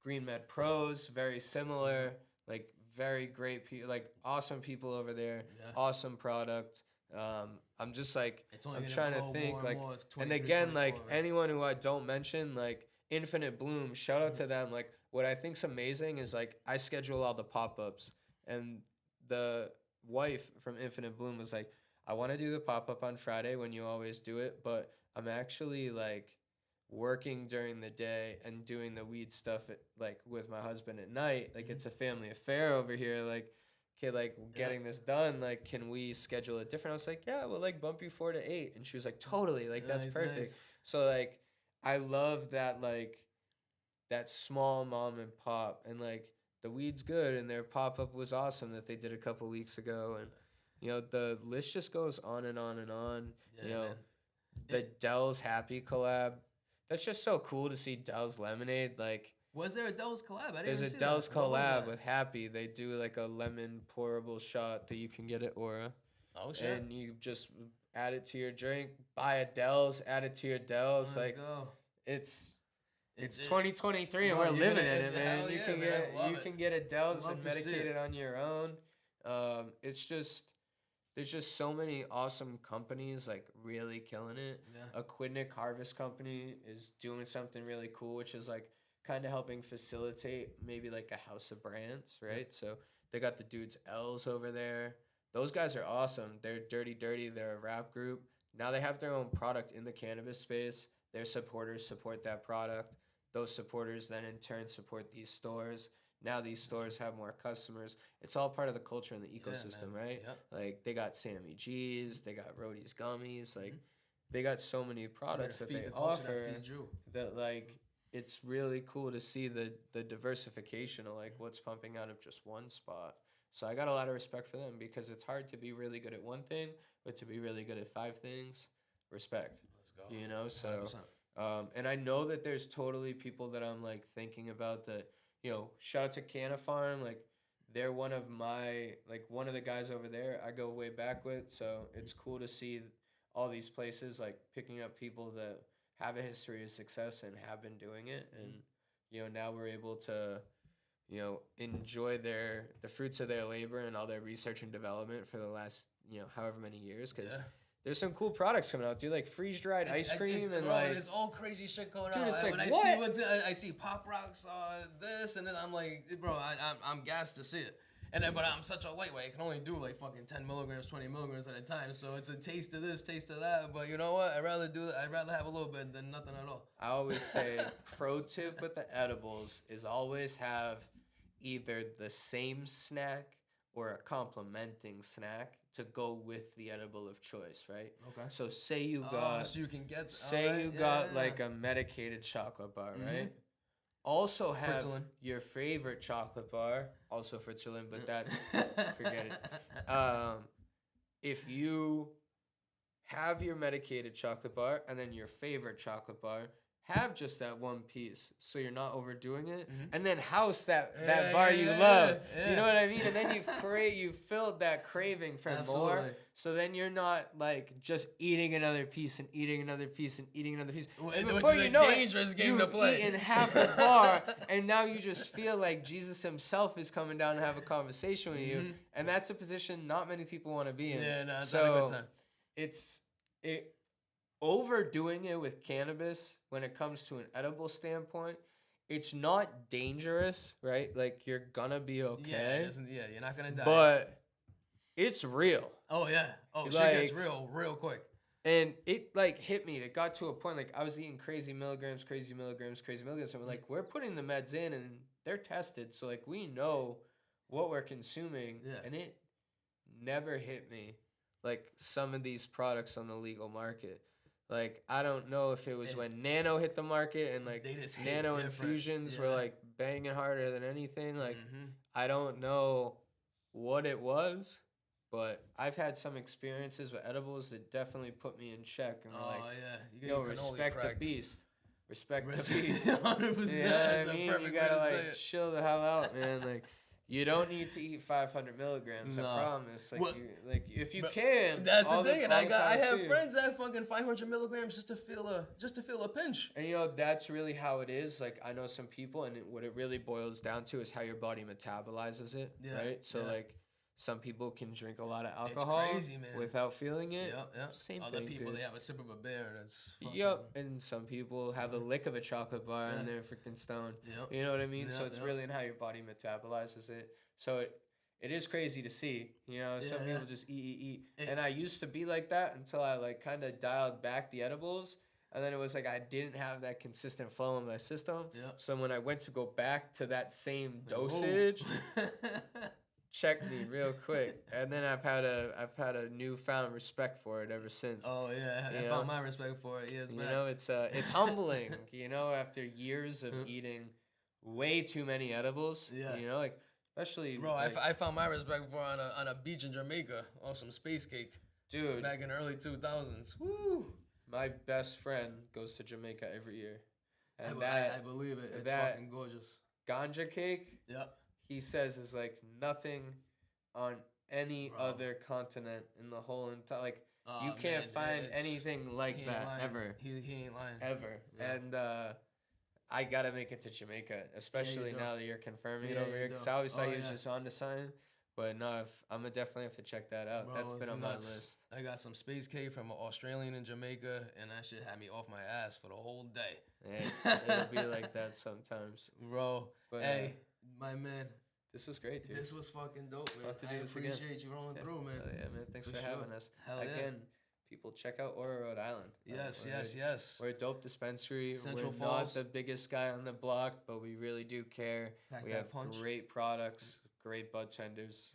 S1: Green Med Pros, very similar. Like, very great people. Like, awesome people over there. Yeah. Awesome product. I'm just like, I'm trying to think like, and again, like anyone who I don't mention, like Infinite Bloom, shout out to them. Like, what I think's amazing is like I schedule all the pop-ups, and the wife from Infinite Bloom was like, I want to do the pop-up on Friday when you always do it, but I'm actually like working during the day and doing the weed stuff like with my husband at night. Like, it's a family affair over here. Like, okay, like getting this done, like, can we schedule it different? I was like, yeah, we'll like bump you 4 to 8. And she was like, totally, like, that's perfect. Nice. So like, I love that, like, that small mom and pop, and like the weed's good, and their pop-up was awesome that they did a couple weeks ago. And the list just goes on and on and on. Man. The Dell's Happy collab, that's just so cool to see Dell's Lemonade. Like,
S2: was there a Dell's collab? I didn't
S1: There's a Dell's collab with Happy. They do like a lemon pourable shot that you can get at Aura.
S2: Oh, shit.
S1: And you just add it to your drink, buy a Dell's, add it to your Dell's. Like, it's 2023 and we're living in it, man. You can get a Dell's and medicate it on your own. It's just, there's just so many awesome companies like really killing it. Yeah. Aquidneck Harvest Company is doing something really cool, which is like kind of helping facilitate maybe like a house of brands, right? So they got the dudes L's over there. Those guys are awesome. They're Dirty. They're a rap group. Now they have their own product in the cannabis space. Their supporters support that product. Those supporters then in turn support these stores. Now these stores have more customers. It's all part of the culture and the ecosystem, right? Yep. Like, they got Sammy G's, they got Rhodey's Gummies. Like, they got so many products that they offer that like, it's really cool to see the diversification of like what's pumping out of just one spot. So I got a lot of respect for them, because it's hard to be really good at one thing, but to be really good at 5 things, respect. Let's go. So, and I know that there's totally people that I'm like thinking about that, shout out to Canna Farm. Like, they're one of the guys over there I go way back with. So it's cool to see all these places like picking up people that have a history of success and have been doing it. And, now we're able to, enjoy the fruits of their labor and all their research and development for the last, however many years. Because there's some cool products coming out, dude. Like freeze-dried ice cream and like...
S2: There's all crazy shit going
S1: on. It's like,
S2: I see Pop Rocks, this, and then I'm like, bro, I'm gassed to see it. But I'm such a lightweight. I can only do like fucking 10 milligrams, 20 milligrams at a time. So it's a taste of this, taste of that. But you know what? I'd rather have a little bit than nothing at all.
S1: I always say, pro tip with the edibles is always have either the same snack or a complementing snack to go with the edible of choice, right?
S2: Okay.
S1: So say you got,
S2: so you can get,
S1: like a medicated chocolate bar, right? Also have your favorite chocolate bar, also Fritzerland, but that, forget it. If you have your medicated chocolate bar and then your favorite chocolate bar, have just that one piece, so you're not overdoing it, and then house that bar you love. You know what I mean? And then you've filled that craving for more. So then you're not like just eating another piece and eating another piece and eating another piece. And before you know it, you've eaten half a bar, and now you just feel like Jesus himself is coming down to have a conversation with you, and that's a position not many people want to be in.
S2: Yeah, no, it's not a good time.
S1: Overdoing it with cannabis when it comes to an edible standpoint, it's not dangerous, right? Like, you're gonna be okay.
S2: Yeah, you're not gonna die.
S1: But it's real.
S2: Oh, yeah. Oh, like, shit gets real quick.
S1: And it, like, hit me. It got to a point, like, I was eating crazy milligrams. And we're like, we're putting the meds in, and they're tested. So, like, we know what we're consuming. Yeah. And it never hit me like some of these products on the legal market. Like, I don't know if it was when Nano hit the market and, like, Nano infusions were, like, banging harder than anything. Like, I don't know what it was, but I've had some experiences with edibles that definitely put me in check. And we're like, yo, respect the beast. Respect the beast. 100%. You know what I mean? You gotta, like, chill the hell out, man. Like, you don't need to eat 500 milligrams. No. I promise. Like, if you can.
S2: That's the thing. And I have friends that have fucking 500 milligrams just to feel a pinch.
S1: And that's really how it is. Like, I know some people, and what it really boils down to is how your body metabolizes it. Yeah. Right. So like, some people can drink a lot of alcohol without feeling it.
S2: Yep.
S1: Same
S2: Other
S1: thing.
S2: people, they have a sip of a beer and it's fucking...
S1: Yep. And some people have a lick of a chocolate bar and they're freaking stoned. Yep. You know what I mean? So it's really in how your body metabolizes it. So it is crazy to see. You know, some people just eat. And I used to be like that until I, like, kind of dialed back the edibles. And then it was like I didn't have that consistent flow in my system. Yep. So when I went to go back to that same dosage... check me real quick, and then I've had a newfound respect for it ever since.
S2: Oh yeah, I found my respect for it years back.
S1: You know, it's humbling. You know, after years of eating way too many edibles. Yeah. You know, like, especially.
S2: Bro, like, I found my respect for on a beach in Jamaica on some space cake.
S1: Dude.
S2: Back in the early 2000s. Woo.
S1: My best friend goes to Jamaica every year, and
S2: I believe it. It's fucking gorgeous.
S1: Ganja cake. Yep. He says is like nothing on any other continent in the whole entire, like, you can't find anything like that ever.
S2: He ain't lying.
S1: Ever. Yeah. And I gotta make it to Jamaica, especially now that you're confirming it over here, because I always thought he was just on to sign. But no, I'm gonna definitely have to check that out. Bro, that's been on my list.
S2: I got some space cake from an Australian in Jamaica, and that shit had me off my ass for the whole day.
S1: Yeah, it'll be like that sometimes.
S2: Bro, but, hey, my man.
S1: This was great, dude.
S2: This was fucking dope, man. I appreciate you rolling through, man.
S1: Yeah, man. Thanks for having us. Again, people, check out Aura, Rhode Island.
S2: Yes.
S1: We're a dope dispensary.
S2: Central
S1: We're
S2: Falls.
S1: not the biggest guy on the block, but we really do care. We have great products, great bud tenders.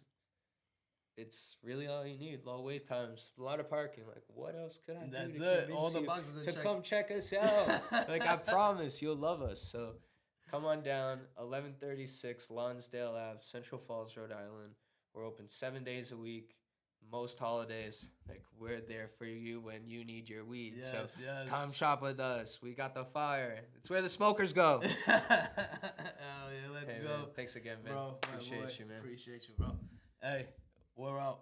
S1: It's really all you need. Low wait times, a lot of parking. Like, what else could I do to convince
S2: all the
S1: you
S2: boxes
S1: to come check us out? Like, I promise you'll love us. So come on down, 1136 Lonsdale Ave, Central Falls, Rhode Island. We're open 7 days a week, most holidays. Like, we're there for you when you need your weed. Yes. Come shop with us. We got the fire. It's where the smokers go.
S2: Hell yeah, let's go.
S1: Man. Thanks again, Vin.
S2: Bro,
S1: appreciate you, man.
S2: Appreciate you, bro. Hey, we're out.